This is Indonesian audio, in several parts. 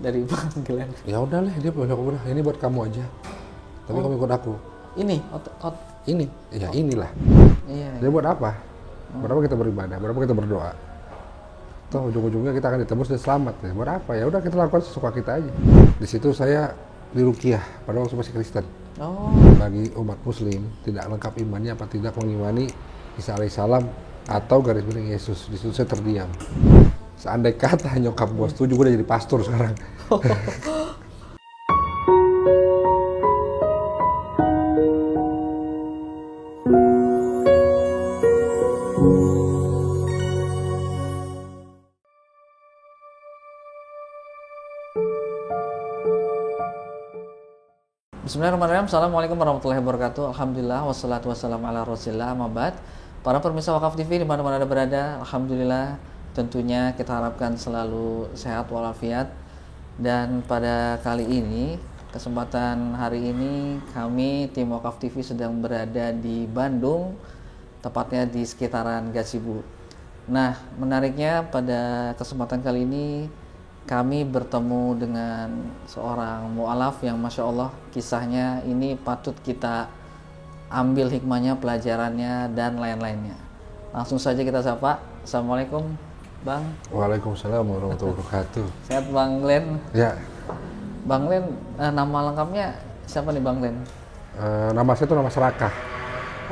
dari Bang Glenn. Ya udahlah, dia bilang udah ini buat kamu aja. Tapi kamu ikut aku. Ini Ini, ya inilah. iya. Dia buat apa? Buat apa kita beribadah? Buat apa kita berdoa? Toh ujung-ujungnya kita akan ditebus dan selamat. Ya, buat apa? Ya udah kita lakukan sesuka kita aja. Di situ saya diruqyah padahal waktu masih Kristen. Oh, Bagi umat Muslim tidak lengkap imannya apa tidak mengimani Isa alaihissalam atau garis miring Yesus. Di situ saya terdiam. Seandai kata nyokap gue setuju, gue udah jadi pastor sekarang. Bismillahirrahmanirrahim. Assalamualaikum warahmatullahi wabarakatuh. Alhamdulillah wassalatu wassalamu ala rasulillah mabad. Para pemirsa Wakaf TV di mana-mana Anda berada, alhamdulillah tentunya kita harapkan selalu sehat walafiat. Dan pada kali ini, kesempatan hari ini kami tim Wakaf TV sedang berada di Bandung, tepatnya di sekitaran Gasibu. Nah, menariknya pada kesempatan kali ini kami bertemu dengan seorang mu'alaf yang Masya Allah kisahnya ini patut kita ambil hikmahnya, pelajarannya, dan lain-lainnya. Langsung saja kita sapa. Assalamualaikum Bang. Waalaikumsalam warahmatullahi wabarakatuh. Sehat Bang Glenn? Ya, Bang Glenn, nama lengkapnya siapa nih Bang Glenn? nama saya itu nama serakah.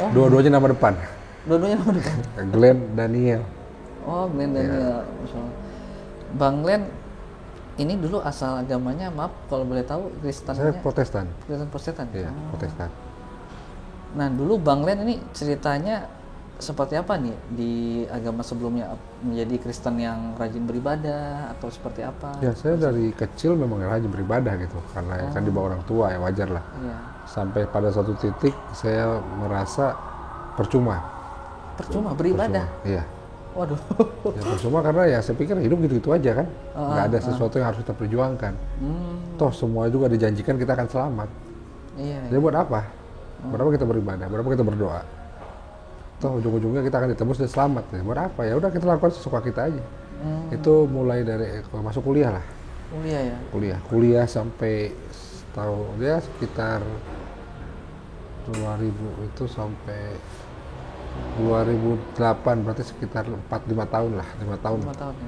Oh. Dua-duanya nama depan. Dua-duanya nama depan? Glenn Daniel. Oh, Glenn Daniel. Masya Allah. Bang Glenn, ini dulu asal agamanya, maaf kalau boleh tahu, Kristennya? Saya Protestan. Protestan? Iya, Protestan. Nah, dulu Bang Glenn ini ceritanya seperti apa nih di agama sebelumnya? Menjadi Kristen yang rajin beribadah atau seperti apa? Ya, saya dari kecil memang rajin beribadah gitu. Karena kan di bawah orang tua ya wajar lah. Iya. Sampai pada suatu titik saya merasa percuma. Percuma beribadah? Percuma. Iya. Waduh. Ya percuma karena ya saya pikir hidup gitu-gitu aja kan. Nggak ada sesuatu yang harus kita perjuangkan. Toh semua juga dijanjikan kita akan selamat. Iya. Jadi buat apa? Buat apa kita beribadah? Buat apa kita berdoa? Toh ujung-ujungnya kita akan ditebus dan selamat. Ya, buat apa? Ya udah kita lakukan sesuka kita aja. Itu mulai dari masuk kuliah lah. Kuliah ya? Kuliah sampai tahun ya sekitar 2000 itu sampai 2008, berarti sekitar 4-5 tahun lah, 5 tahun. 5 tahun ya?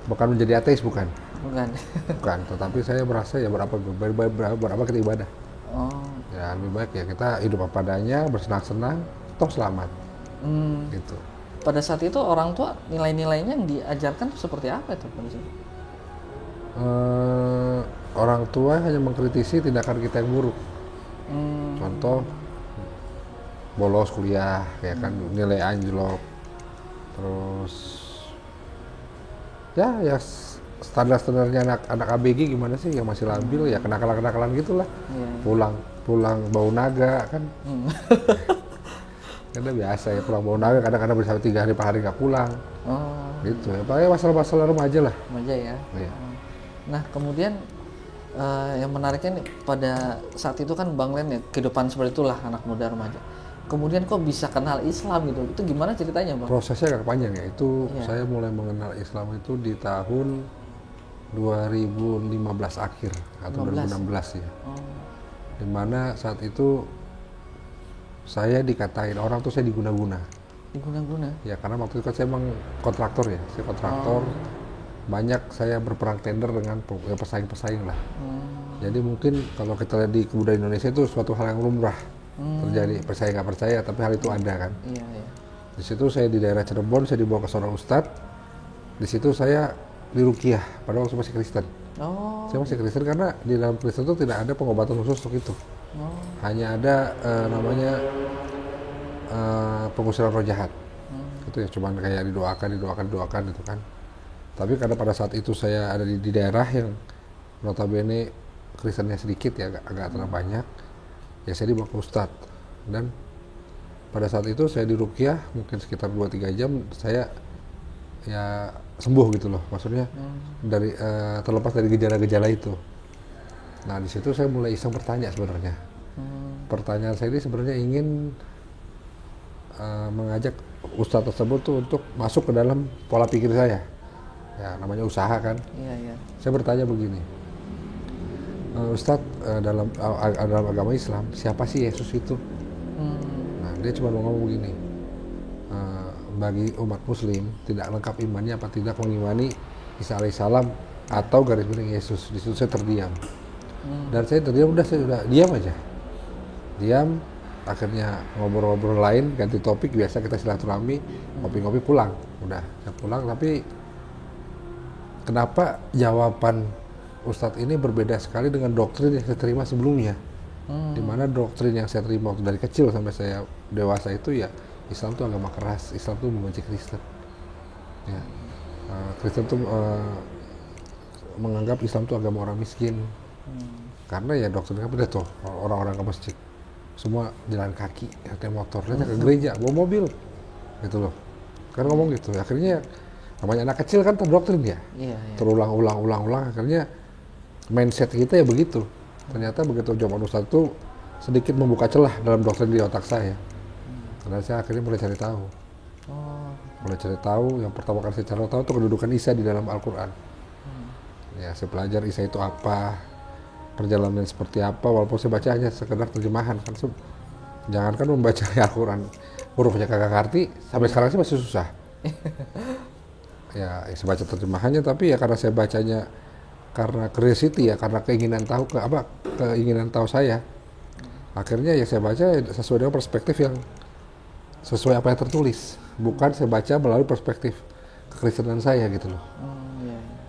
Bukan menjadi ateis, bukan. Bukan. Tetapi saya merasa ya buat apa kita ibadah. Oh. Ya lebih baik ya kita hidup apa adanya, bersenang-senang, toh selamat. Gitu. Pada saat itu orang tua nilai-nilainya yang diajarkan tuh seperti apa itu pada saat itu? Orang tua hanya mengkritisi tindakan kita yang buruk. Contoh bolos kuliah, ya kan nilai anjlok, terus ya standarnya anak ABG gimana sih yang masih labil ya kenakalan gitulah. Pulang bau naga kan. Karena biasa ya pulang bau naga, kadang-kadang bisa 3 hari 4 hari nggak pulang. Gitu ya, pakai masalah-masalah remaja lah. Remaja ya. Iya. Nah kemudian yang menariknya nih, pada saat itu kan Bang Glenn ya kehidupan seperti itulah anak muda remaja. Kemudian kok bisa kenal Islam gitu? Itu gimana ceritanya Bang? Prosesnya agak panjang ya. Itu saya mulai mengenal Islam itu di tahun 2015 akhir atau 2016 ya. Dimana saat itu saya dikatain orang tuh saya diguna-guna. Diguna-guna? Ya karena waktu itu kan saya emang kontraktor ya. Saya kontraktor. Banyak saya berperang tender dengan pesaing-pesaing lah. Jadi mungkin kalau kita lihat di kebudayaan Indonesia itu suatu hal yang lumrah. Terjadi, percaya nggak percaya, tapi hal itu ada kan. Iya. Di situ saya di daerah Cirebon, saya dibawa ke seorang ustadz. Di situ saya diruqyah, padahal waktu masih Kristen. Saya masih Kristen karena di dalam Kristen itu tidak ada pengobatan khusus untuk itu. Hanya ada namanya pengusiran roh jahat. Itu ya cuman kayak didoakan gitu kan. Tapi karena pada saat itu saya ada di daerah yang notabene Kristennya sedikit ya, agak terlalu banyak. Ya saya dibawa ke ustadz, dan pada saat itu saya diruqyah mungkin sekitar 2-3 jam saya ya sembuh gitu loh, maksudnya dari terlepas dari gejala-gejala itu. Nah di situ saya mulai iseng bertanya sebenarnya. Pertanyaan saya ini sebenarnya ingin mengajak ustadz tersebut tuh untuk masuk ke dalam pola pikir saya. Ya namanya usaha kan. Iya. Saya bertanya begini, Ustadz, dalam agama Islam siapa sih Yesus itu? Nah, dia cuma ngomong begini, bagi umat Muslim tidak lengkap imannya apa tidak mengimani Isa alaihissalam atau garis miring Yesus. Di situ saya terdiam. Dan saya terdiam, saya udah diam aja. Diam, akhirnya ngobrol-ngobrol lain, ganti topik, biasa kita silaturahmi, ngopi-ngopi, pulang. Udah, saya pulang, tapi kenapa jawaban Ustadz ini berbeda sekali dengan doktrin yang saya terima sebelumnya? Dimana doktrin yang saya terima waktu dari kecil sampai saya dewasa itu ya, Islam itu agama keras, Islam itu membenci Kristen. Ya. Kristen itu menganggap Islam itu agama orang miskin. Karena ya doktrinnya beda tuh, orang-orang ke masjid semua jalan kaki, naik motor, lihatnya ke gereja, bawa mobil, gitu loh. Kan ngomong gitu, akhirnya namanya anak kecil kan terdoktrin ya, terulang-ulang, akhirnya mindset kita ya begitu. Ternyata begitu jawaban Ustadz itu sedikit membuka celah dalam doktrin di otak saya. Karena saya akhirnya mulai cari tahu. Yang pertama kali saya cari tahu itu kedudukan Isa di dalam Al-Quran. Ya, saya belajar Isa itu apa, perjalanan seperti apa, walaupun saya baca hanya sekedar terjemahan kan. Jangankan membaca Al-Quran hurufnya kagak ngerti, sampai sekarang sih masih susah. Ya, saya baca terjemahannya, tapi ya karena saya bacanya karena curiosity ya, karena keinginan tahu keinginan tahu saya. Akhirnya ya saya baca sesuai dengan perspektif yang sesuai apa yang tertulis, bukan saya baca melalui perspektif kekristenan saya gitu loh.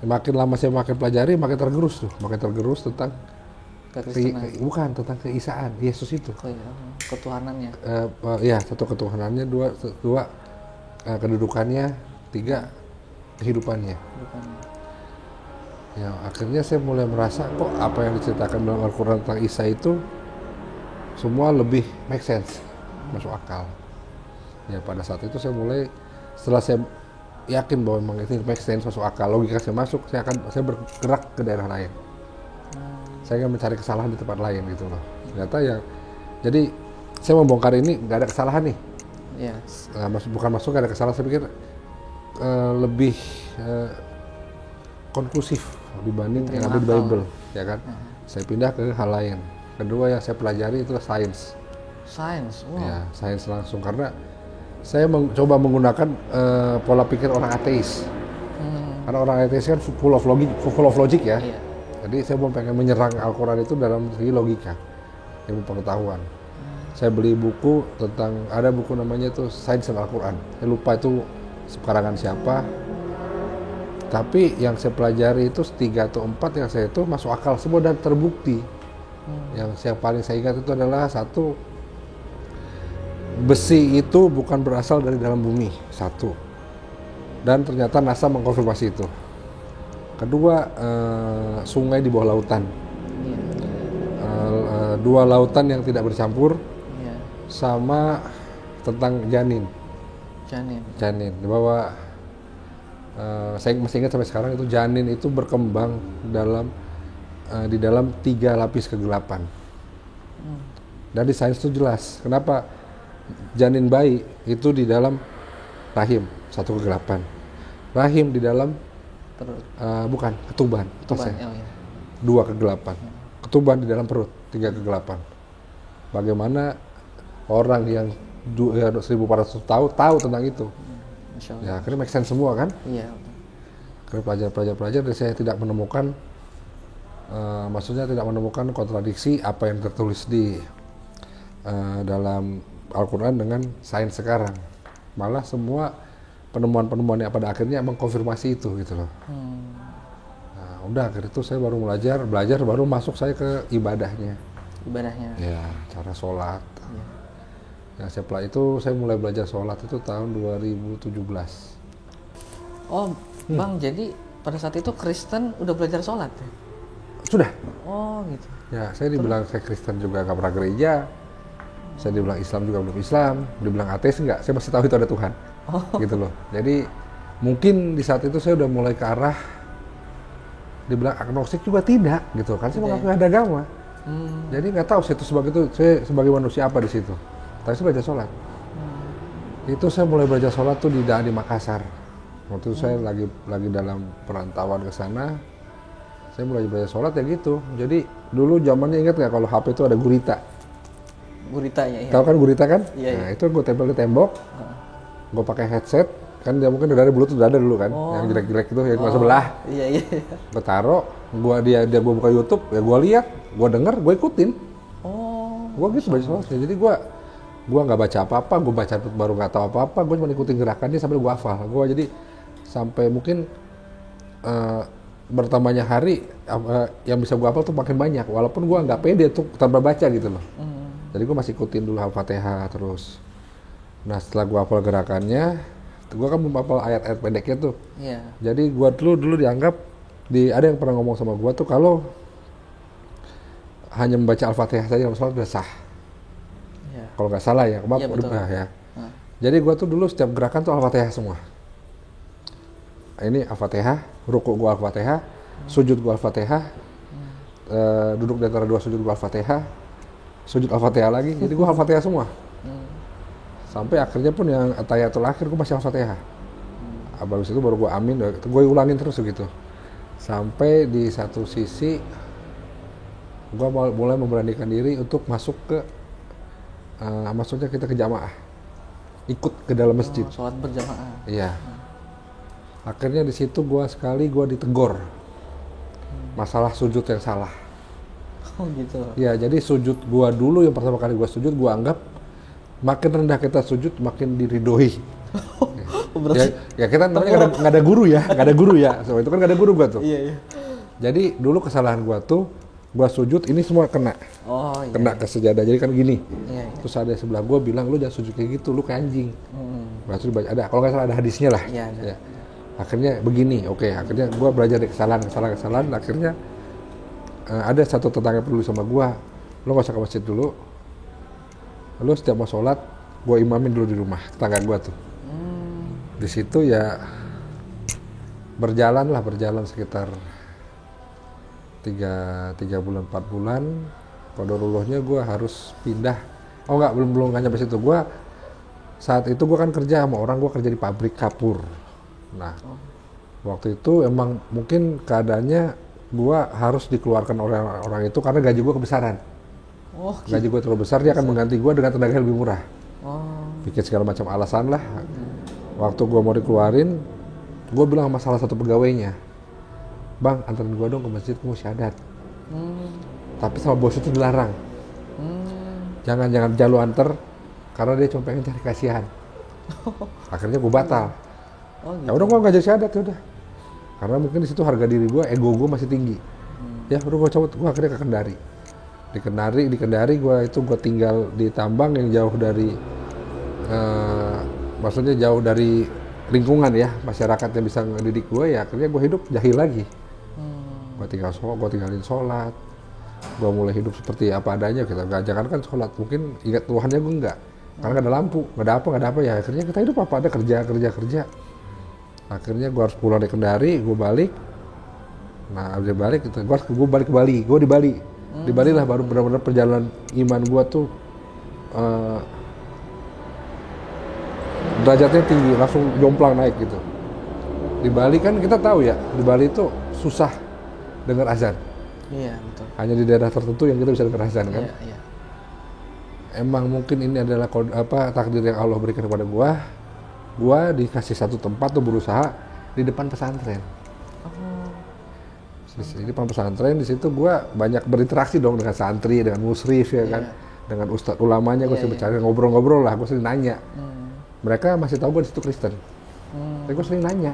Makin lama saya makin pelajari, makin tergerus tentang tentang keisaan Yesus itu. Ketuhanannya. Ya, satu ketuhanannya, dua kedudukannya, tiga kehidupannya. Ya, akhirnya saya mulai merasa kok apa yang diceritakan dalam Al-Quran tentang Isa itu semua lebih make sense, masuk akal. Ya, pada saat itu saya mulai, setelah saya yakin bahwa memang itu make sense, masuk akal, logika saya masuk, saya bergerak ke daerah lain. Saya akan mencari kesalahan di tempat lain gitu loh. Ternyata ya, jadi saya membongkar ini nggak ada kesalahan nih. Bukan masuk nggak ada kesalahan, saya pikir lebih konklusif dibanding yang ada di Bible, ya kan? Saya pindah ke hal lain. Kedua yang saya pelajari itu sains. Ya, sains langsung, karena saya mencoba menggunakan pola pikir orang ateis. Karena orang ateis kan full of logic ya. Jadi saya mau pengen menyerang Al-Quran itu dalam segi logika, ilmu pengetahuan. Saya beli buku ada buku namanya itu Sains dan Al-Quran. Saya lupa itu karangan siapa. Tapi yang saya pelajari itu 3 atau 4 yang saya itu masuk akal semua dan terbukti. Yang paling saya ingat itu adalah satu, besi itu bukan berasal dari dalam bumi, satu. Dan ternyata NASA mengkonfirmasi itu. Kedua, sungai di bawah lautan. 2 lautan yang tidak bercampur. Sama tentang janin. Bahwa saya masih ingat sampai sekarang itu janin itu berkembang di dalam 3 lapis kegelapan. Dan di sains itu jelas kenapa janin bayi itu di dalam rahim, 1 kegelapan. Rahim di dalam bukan ketuban, 2 kegelapan. Ketuban di dalam perut, 3 kegelapan. Bagaimana orang yang 1400 tahun tahu tentang itu? Ya, akhirnya make sense semua kan? Iya. Akhirnya pelajar dan saya tidak menemukan, maksudnya tidak menemukan kontradiksi apa yang tertulis di dalam Al-Quran dengan sains sekarang. Malah semua penemuan-penemuan yang pada akhirnya mengkonfirmasi itu gitu loh. Nah, udah akhir itu saya baru belajar baru masuk saya ke ibadahnya. Ya, cara sholat. Ya, saya mulai belajar sholat itu tahun 2017. Bang, jadi pada saat itu Kristen udah belajar sholat ya? Sudah. Gitu. Ya, saya dibilang saya Kristen juga nggak pernah gereja. Saya dibilang Islam juga belum Islam. Dibilang ateis enggak, saya masih tahu itu ada Tuhan. Gitu loh. Jadi mungkin di saat itu saya udah mulai ke arah dibilang agnostik juga tidak gitu kan. Saya mengaku ada agama. Jadi nggak tahu saya sebagai manusia apa di situ. Tapi saya belajar sholat. Itu saya mulai belajar sholat tuh di Makassar. Waktu itu saya lagi dalam perantauan ke sana. Saya mulai belajar sholat ya gitu. Jadi dulu zamannya ingat nggak kalau HP itu ada gurita? Gurita ya. Tahu kan gurita kan? Iya, Nah itu gue tempel di tembok, gue pakai headset, kan dia mungkin udah ada bluetooth udah ada dulu kan, yang jelek-jelek itu yang cuma sebelah. Iya. Gue taruh, dia gue buka YouTube, ya gue lihat, gue denger, gue ikutin. Gue gitu baca sholatnya. Jadi gue nggak baca apa-apa, gue baca baru nggak tahu apa-apa, gue cuma ikutin gerakannya sambil gue hafal. Gue jadi sampai mungkin bertambahnya hari yang bisa gue hafal tuh makin banyak, walaupun gue nggak pede tuh tanpa baca gitu loh. Jadi gue masih ikutin dulu Al-Fatihah terus. Nah setelah gue hafal gerakannya, gue kan menghafal ayat-ayat pendeknya tuh. Iya. Jadi gue dulu dianggap ada yang pernah ngomong sama gue tuh kalau hanya membaca Al-Fatihah saja dalam sholat udah sah. Iya. Kalau nggak salah ya, Iya, betul. ya. Jadi gue tuh dulu setiap gerakan tuh Al-Fatihah semua. Ini Al-Fatihah, ruku gue Al-Fatihah, sujud gue Al-Fatihah, duduk di antara dua sujud gue Al-Fatihah, sujud Al-Fatihah lagi, jadi gue Al-Fatihah semua. Sampai akhirnya pun yang tahiyatul akhir gue masih Al-Fatihah. Abis itu baru gue amin, gue ulangin terus gitu. Sampai di satu sisi gue mulai memberanikan diri untuk masuk ke maksudnya kita ke jamaah, ikut ke dalam masjid. Sholat berjamaah. Iya. Akhirnya di situ gue ditegur masalah sujud yang salah. Oh gitu. Ya jadi sujud gue dulu yang pertama kali gue sujud gue anggap makin rendah kita sujud makin diridoi. Berarti Ya kita namanya nggak ada guru ya, nggak ada guru ya. So itu kan nggak ada guru gue tuh. iya. Jadi dulu kesalahan gue tuh gue sujud ini semua kena kena ke sejadah jadi kan gini. Iya. Terus ada yang sebelah gue bilang lu jangan sujud kayak gitu, lu kayak anjing. Berarti dibaca ada kalau nggak salah ada hadisnya lah. Iya, ada. Ya. Akhirnya begini, oke. Akhirnya gue belajar dari kesalahan. Akhirnya ada satu tetangga peduli sama gue, lo nggak usah ke masjid dulu. Lo setiap mau sholat, gue imamin dulu di rumah tetangga gue tuh. Di situ ya berjalan sekitar 3 bulan 4 bulan. Qadarullohnya gue harus pindah. Oh enggak, belum nyampe situ. Gue saat itu gue kan kerja sama orang, gue kerja di pabrik kapur. Nah, waktu itu emang mungkin keadaannya gue harus dikeluarkan oleh orang itu karena gaji gue kebesaran. Gaji gue terlalu besar, dia akan mengganti gue dengan tenaga yang lebih murah. Bikin segala macam alasan lah. Waktu gue mau dikeluarin, gue bilang sama salah satu pegawainya, bang, anterin gue dong ke masjid, gue mau syahadat. Tapi sama bos itu dilarang. Jangan lu anter, karena dia cuma pengen cari kasihan. Akhirnya gue batal. Gitu. Ya udah gue nggak jadi syahadat ya udah. Karena mungkin di situ harga diri gue, ego gue masih tinggi. Ya udah gue cabut, gue akhirnya ke Kendari. Di Kendari gue tinggal di tambang yang jauh dari maksudnya jauh dari lingkungan ya, masyarakat yang bisa ngedidik gue ya. Akhirnya gue hidup jahil lagi. Gue tinggalin sholat. Gue mulai hidup seperti apa adanya. Kita jangan kan sholat, mungkin ingat Tuhannya gue enggak. Karena nggak ada lampu, nggak ada apa ya. Akhirnya kita hidup apa ada kerja. Akhirnya gue harus pulang dari Kendari, gue balik. Nah, udah balik, gue balik ke Bali. Gue di Bali. Di Bali lah baru benar-benar perjalanan iman gue tuh derajatnya tinggi, langsung jomplang naik gitu. Di Bali kan kita tahu ya, di Bali itu susah dengar azan. Iya, betul. Hanya di daerah tertentu yang kita bisa dengar azan kan. Iya. Emang mungkin ini adalah takdir yang Allah berikan kepada gua dikasih satu tempat tuh berusaha di depan pesantren. Di depan pesantren, di situ gua banyak berinteraksi dong dengan santri, dengan musrif ya kan, dengan ustadz ulamanya. Gua sering bercanda, ngobrol-ngobrol lah, gua sering nanya. Mereka masih tahu gua di situ Kristen. Tapi gua sering nanya.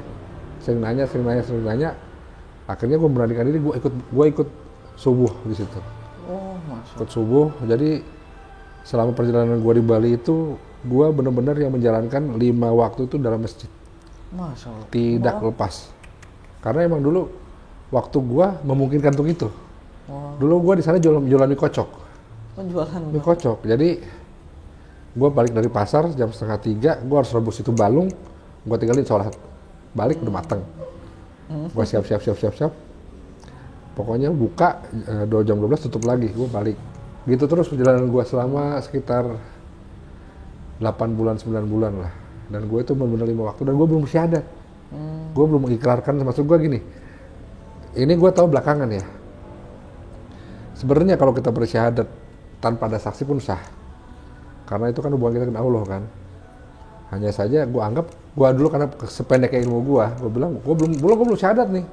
Akhirnya gua memberanikan diri, gua ikut subuh di situ. Ikut subuh. Jadi selama perjalanan gua di Bali itu, gua benar-benar yang menjalankan 5 waktu itu dalam masjid. Masya Allah. Tidak lepas. Karena emang dulu waktu gua memungkinkan untuk itu. Dulu gua di sana jualan mie kocok. Penjualan Mie kocok. Jadi gua balik dari pasar jam 2:30, gua harus rebus itu balung, gua tinggalin sholat. Balik udah mateng. Gua siap. Pokoknya buka 2 jam 12 tutup lagi, gua balik. Gitu terus perjalanan gua selama sekitar 8 bulan 9 bulan lah. Dan gue itu benar-benar 5 waktu dan gue belum syahadat. Gue belum mengikrarkan, maksud gue gini, ini gue tahu belakangan ya. Sebenarnya kalau kita bersyahadat tanpa ada saksi pun sah. Karena itu kan hubungan kita dengan Allah kan. Hanya saja gue anggap, gue dulu karena sependek ilmu gue bilang gue belum syahadat nih.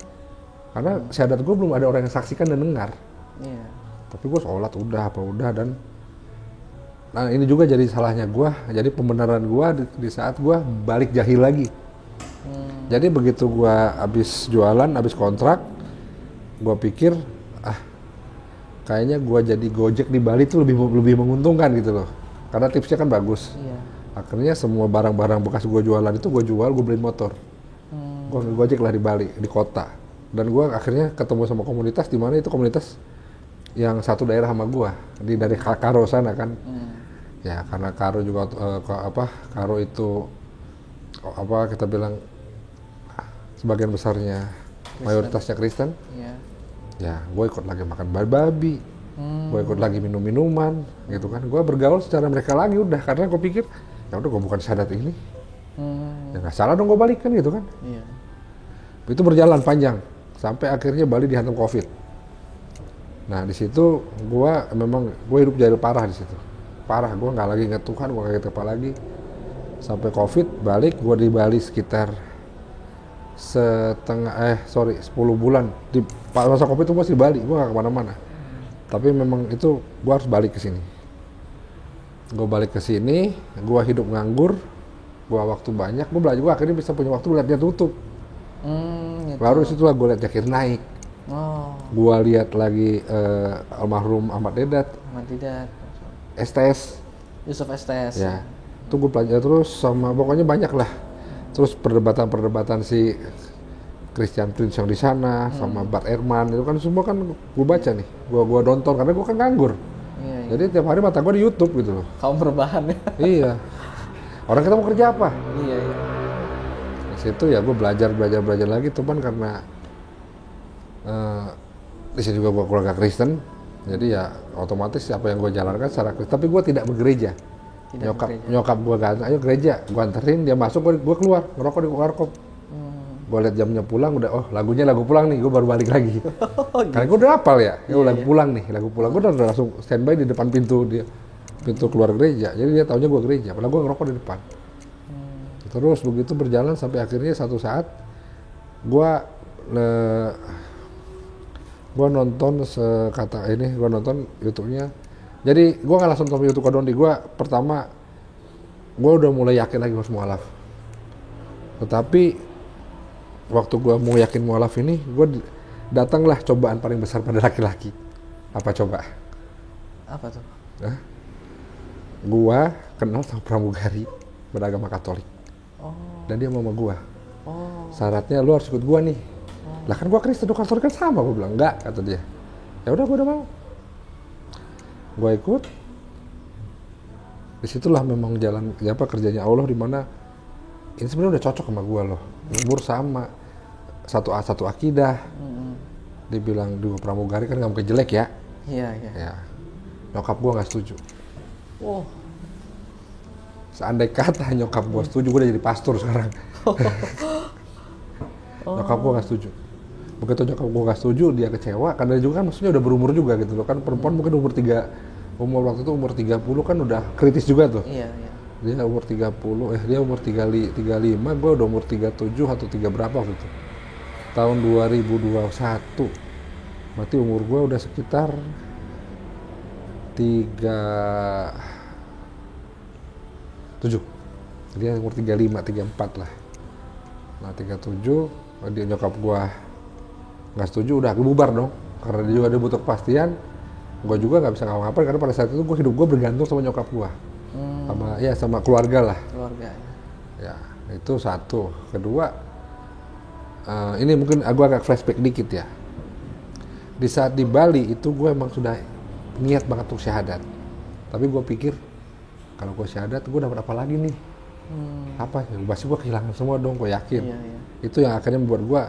Karena syahadat gue belum ada orang yang saksikan dan dengar. Iya. Tapi gue sholat udah dan nah ini juga jadi salahnya gue. Jadi pembenaran gue di saat gue balik jahil lagi. Jadi begitu gue habis jualan, habis kontrak, gue pikir kayaknya gue jadi Gojek di Bali tuh lebih menguntungkan gitu loh. Karena tipsnya kan bagus. Iya. Akhirnya semua barang-barang bekas gue jualan itu gue jual, gue beliin motor. Gue Gojek lah di Bali, di kota. Dan gue akhirnya ketemu sama komunitas, di mana itu komunitas yang satu daerah sama gue, dari Karo sana kan. Ya karena Karo juga Karo itu kita bilang sebagian besarnya Kristen. Mayoritasnya Kristen. Iya. Ya gue ikut lagi makan babi, gue ikut lagi minum minuman gitu kan. Gue bergaul secara mereka lagi udah, karena gue pikir ya udah gue bukan syahadat ini, ya nggak salah dong gue balik kan gitu kan. Iya. Itu berjalan panjang sampai akhirnya Bali dihantam COVID. Nah di situ gue hidup jahil parah di situ, parah. Gue nggak lagi ingat Tuhan, gue nggak ingat apa lagi sampai COVID balik. Gue di Bali sekitar 10 bulan. Di masa COVID itu masih di Bali, gue nggak kemana-mana. Tapi memang itu gue harus balik ke sini. Gue balik ke sini, gue hidup nganggur, gue waktu banyak, gue belajar, gue akhirnya bisa punya waktu lihat dia tutup. Gitu. Baru situlah gue lihat Zakir Naik. Gue lihat lagi almarhum Ahmad Dedat. STS. Yusuf STS. Ya, itu gue pelajari terus sama pokoknya banyak lah. Terus perdebatan si Christian Prince yang di sana sama Bart Ehrman itu kan semua kan gue baca nih, gue nonton karena gue kan nganggur. Iya. Jadi tiap hari mata gue di YouTube gitu loh. Kaum berbahan ya. Iya. Orang kita mau kerja apa? Iya. Di situ ya gue belajar lagi, teman karena di sini juga gue keluarga Kristen. Jadi ya otomatis apa yang gue jalankan secara Kristen. Tapi gue tidak bergereja. Nyokap gue ganteng, ayo gereja, gue anterin, dia masuk, gue keluar, ngerokok di warkop. Gue liat jamnya pulang, udah lagunya lagu pulang nih, gue baru balik lagi. Karena gue udah hafal ya, lagu pulang nih, lagu pulang. Gue udah langsung standby di depan pintu keluar gereja, jadi dia taunya gue gereja, padahal gue ngerokok di depan. Terus begitu berjalan sampai akhirnya satu saat, gue nonton gue nonton YouTube-nya. Jadi gue nggak langsung nonton YouTube Kodondi, gue pertama gue udah mulai yakin lagi harus mualaf. Tetapi waktu gue mau yakin mualaf ini, gue datanglah cobaan paling besar pada laki-laki. Apa coba? Apa tuh? Gue kenal sama pramugari beragama Katolik. Dan dia mau sama gue. Syaratnya lu harus ikut gue nih. Lah kan gue Kristen, Katolik kan sama. Gue bilang enggak, kata dia. Ya udah gue udah mau. Gue ikut. Disitulah memang jalan kerjanya Allah, di mana ini sebenarnya udah cocok sama gue loh. Umur sama, satu akidah. Dibilang dua pramugari kan nggak mungkin jelek ya. Iya. Ya. Nyokap gue nggak setuju. Seandai kata nyokap gue setuju, gue udah jadi pastor sekarang. Nyokap gue nggak setuju. Begitu nyokap gue nggak setuju, dia kecewa. Karena dia juga kan maksudnya udah berumur juga gitu loh. Kan perempuan mungkin waktu itu umur 30 kan udah kritis juga tuh. Iya. Dia umur 30, dia umur 35, gue udah umur 37 atau 3 berapa waktu itu. Tahun 2021. Berarti umur gue udah sekitar 37. Dia umur 35, 34 lah. Nah 37, dia nyokap gue nggak setuju, udah bubar dong. Karena dia juga ada butuh kepastian. Gue juga nggak bisa ngapa-ngapain karena pada saat itu hidup gue bergantung sama nyokap gue. Sama keluarga lah. Ya, itu satu. Kedua, ini mungkin gue agak flashback dikit ya. Di saat di Bali itu gue emang sudah niat banget untuk syahadat. Tapi gue pikir, kalau gue syahadat, gue dapat apa lagi nih? Apa? Ya, pasti gue kehilangan semua dong, gue yakin. Iya. Itu yang akhirnya membuat gue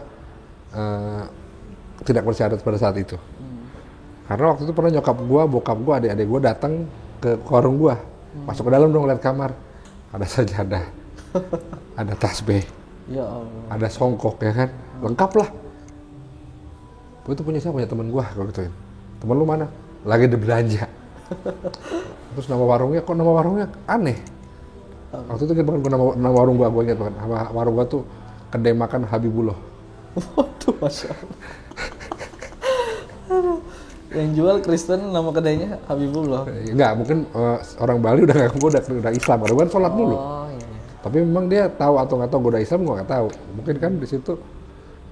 tidak bersyahadat pada saat itu. Karena waktu itu pernah nyokap gue, bokap gue, adik-adik gue datang ke warung gue. Masuk ke dalam dong, lihat kamar. Ada sajadah, ada tasbih, Ya Allah. ada songkok ya kan, lengkap lah. Gue tuh punya siapa? Punya temen gue, gue gituin. Temen lu mana? Lagi di belanja. Terus nama warungnya, kok nama warungnya aneh. Waktu itu kan nama warung gue ingat banget. Warung gue tuh kedai makan Habibullah. Waduh, Masya Allah. Yang jual Kristen, nama kedainya Habibullah. Enggak, mungkin orang Bali udah Islam, karena gue kan sholat mulu. Oh iya. Tapi memang dia tahu atau nggak tahu gue udah Islam, gue nggak tahu. Mungkin kan di situ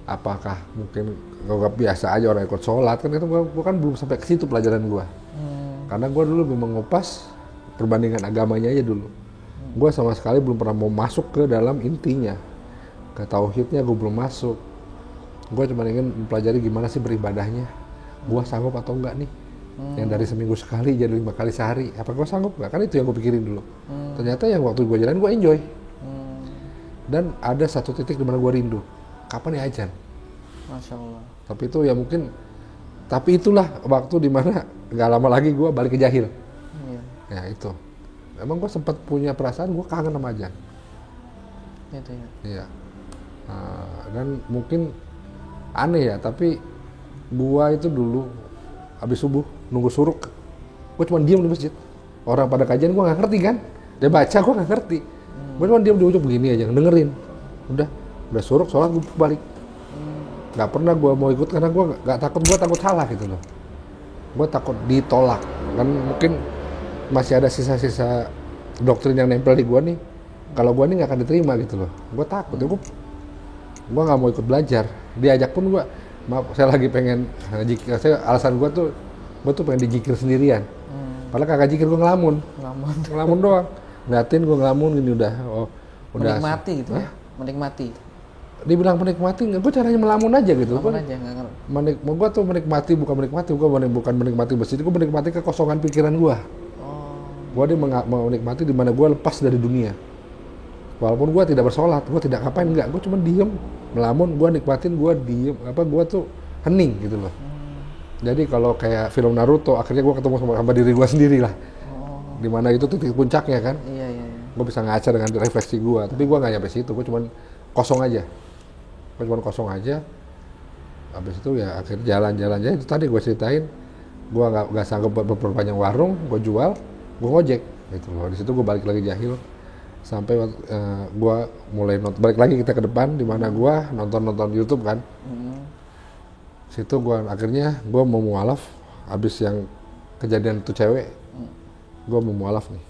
apakah mungkin gue biasa aja orang ikut sholat kan, itu gue kan belum sampai ke situ pelajaran gue. Karena gue dulu memang ngupas perbandingan agamanya aja dulu. Gue sama sekali belum pernah mau masuk ke dalam intinya, ke tauhidnya gue belum masuk. Gue cuma ingin mempelajari gimana sih beribadahnya. Gue sanggup atau enggak nih? Yang dari seminggu sekali jadi 5 kali sehari. Apa gue sanggup nggak? Kan itu yang gue pikirin dulu. Ternyata yang waktu gue jalan gue enjoy. Dan ada satu titik di mana gue rindu. Kapan ya azan? Masya Allah. Tapi itu ya mungkin. Tapi itulah waktu di mana nggak lama lagi gue balik ke Jahil. Iya. Ya itu. Emang gue sempat punya perasaan gue kangen sama azan. Itu ya. Iya. Dan mungkin aneh ya, tapi gua itu dulu habis subuh nunggu suruk, gua cuma diam di masjid. Orang pada kajian gua nggak ngerti kan, dia baca gua nggak ngerti. Gua cuma diam di ujung begini aja dengerin. Udah suruk sholat gua balik. Nggak pernah gua mau ikut karena gua nggak takut, gua takut salah gitu loh. Gua takut ditolak kan, mungkin masih ada sisa-sisa doktrin yang nempel di gua nih. Kalau gua nih nggak akan diterima gitu loh. Gua takut, gua nggak mau ikut belajar. Diajak pun gua, maaf saya lagi pengen jikir, alasan gua tuh pengen dijikir sendirian. Padahal kagak jikir, gua ngelamun doang. Ngeliatin gua ngelamun gini udah. Menikmati gitu ya? Menikmati. Dibilang menikmati, gua caranya melamun aja gitu. Melamun aja, nggak ngerti. Gua tuh menikmati, bukan menikmati masjid, gua menikmati kekosongan pikiran gua. Gua mau menikmati di mana gua lepas dari dunia. Walaupun gue tidak bersolat, gue tidak ngapain, enggak, gue cuma diem, melamun, gue nikmatin, gue diem, gue tuh hening gitu loh. Jadi kalau kayak film Naruto, akhirnya gue ketemu sama diri gue sendiri lah. Dimana itu titik puncaknya kan. Iya. Gue bisa ngaca dengan refleksi gue, tapi gue nggak nyampe situ, gue cuma kosong aja. Habis itu ya akhirnya jalan-jalan aja, itu tadi gue ceritain, gue nggak sanggup berpanjang warung, gue jual, gue ngojek gitu loh. Di situ gue balik lagi Jahil. Sampai gue mulai balik lagi kita ke depan, di mana gue nonton YouTube kan. Situ akhirnya gue mau mualaf, habis yang kejadian itu cewek, gue mau mualaf nih.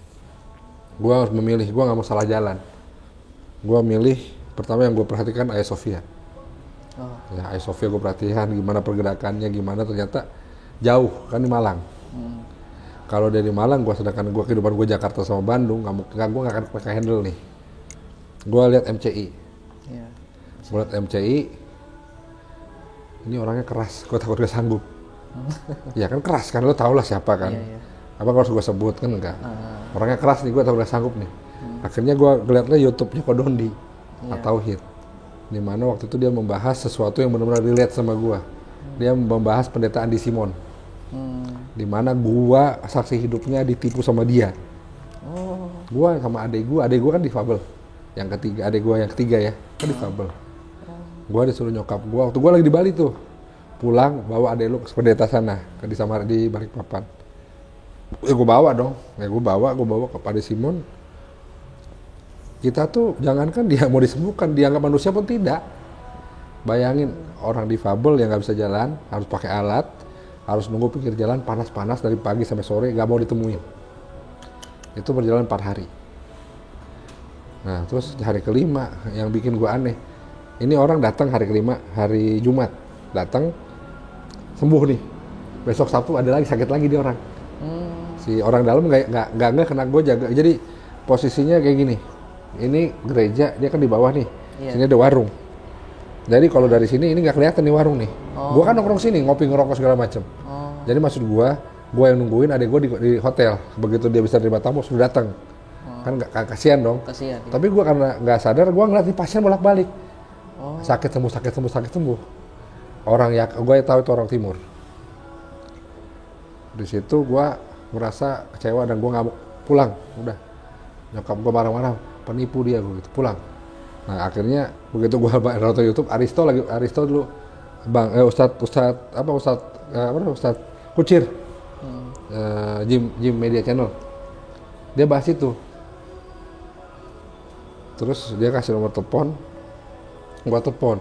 Gue harus memilih, gue nggak mau salah jalan. Gue milih pertama yang gue perhatikan Hagia Sophia. Ya, Hagia Sophia gue perhatikan gimana pergerakannya, gimana ternyata jauh kan di Malang. Kalau dari Malang, sedangkan kehidupan gue Jakarta sama Bandung, gue nggak akan pakai handle nih. Gue lihat MCI. Iya. Gue lihat MCI, ini orangnya keras, gue takut gak sanggup. Ya kan keras kan, lo tau lah siapa kan. Iya. Apa harus gue sebut kan enggak. Orangnya keras nih, gue takut gak sanggup nih. Akhirnya gue ngeliatnya YouTube-nya Ko Dondi, At-Tauhid. Dimana waktu itu dia membahas sesuatu yang benar-benar relate sama gue. Dia membahas pendetaan di Simon. Dimana gua saksi hidupnya ditipu sama dia. Gua sama adek gua kan difabel. Yang ketiga, adek gua yang ketiga ya, kan difabel. Gua disuruh nyokap gua, waktu gua lagi di Bali tuh, pulang bawa adek lu ke pendeta sana, di Balikpapan. Gua bawa dong, gua bawa ke Pak Simon. Kita tuh jangankan dia mau disembuhkan, dianggap manusia pun tidak. Bayangin orang difabel yang nggak bisa jalan, harus pakai alat, harus nunggu pinggir jalan panas-panas dari pagi sampai sore, gak mau ditemuin. Itu berjalan 4 hari. Nah terus hari kelima yang bikin gue aneh, ini orang datang hari kelima, hari Jumat datang sembuh nih, besok Sabtu ada lagi sakit lagi dia orang. Si orang dalam nggak kena gue jaga. Jadi posisinya kayak gini, ini gereja, dia kan di bawah nih, sini ada warung. Jadi kalau dari sini ini nggak kelihatan nih warung nih. Gua kan nongkrong sini, ngopi ngerokok segala macem. Jadi maksud gua yang nungguin adek gua di hotel. Begitu dia bisa terima tamu sudah datang. Kan nggak kasihan dong. Kasihan. Tapi gua karena nggak sadar, gua ngeliat nih pasien bolak-balik. Sakit sembuh. Orang ya, gua tahu itu orang timur. Di situ gua merasa kecewa dan gua nggak mau pulang. Udah, nyokap gua marah-marah, penipu dia gua gitu, pulang. Nah akhirnya begitu gue nonton YouTube, Aristo dulu Ustadz Kucir, Jim Media Channel, dia bahas itu. Terus dia kasih nomor telepon, gua telepon,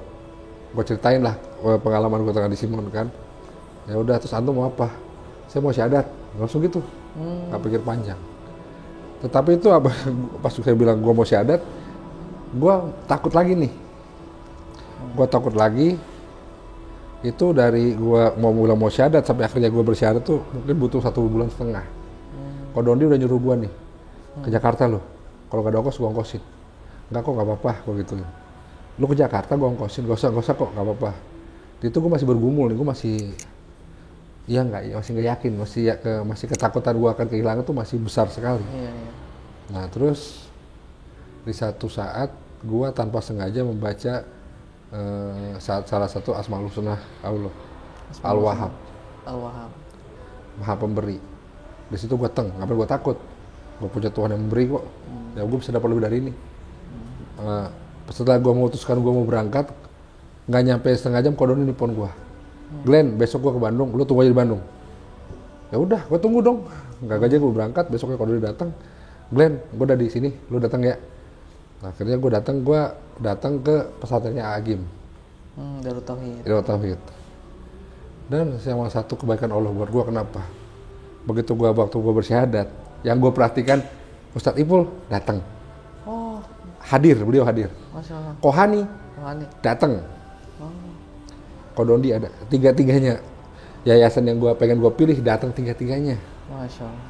gua ceritain lah pengalaman gua tengah di Simon kan. Ya udah, terus antum mau apa? Saya mau syahadat, langsung gitu, nggak pikir panjang. Tetapi itu apa? Pas saya bilang gua mau syahadat, gua takut lagi nih. Gua takut lagi. Itu dari gua mau bilang mau syahadat sampai akhirnya gua bersyahadat tuh mungkin butuh 1,5 bulan. Kodondi udah nyuruh gua nih ke Jakarta loh. Kalau nggak ada ongkos gua ongkosin. Enggak kok, nggak apa-apa gua gituin. Lu ke Jakarta gua ongkosin, gak usah kok, nggak apa-apa. Itu gua masih bergumul nih, gua masih masih nggak yakin, masih ketakutan gua akan kehilangan tuh masih besar sekali. Iya. Nah terus di satu saat gua tanpa sengaja membaca salah satu Asmaul Husna Allah, Al-Wahhab, Maha Pemberi. Di situ gue ngapain gue takut? Gue punya Tuhan yang memberi kok. Ya gue bisa dapat lebih dari ini. Setelah gue memutuskan gue mau berangkat, nggak nyampe setengah jam Kodon nelpon gue. Glenn, besok gue ke Bandung, lu tunggu aja di Bandung. Ya udah, gue tunggu dong. Nggak aja gue berangkat, besoknya Kodon datang. Glenn, gue udah di sini, lu datang ya. Nah, akhirnya gue datang ke pesantrennya Agim. Darut Tauhid. Darut Tauhid. Dan yang satu kebaikan Allah buat gue kenapa? Begitu waktu gue bersyahadat, yang gue perhatikan Ustadz Ipul datang. Oh. Beliau hadir. Masya Allah. Kohani datang. Kodondi ada. Tiga-tiganya yayasan yang pengen gue pilih datang tiga-tiganya. Masya Allah.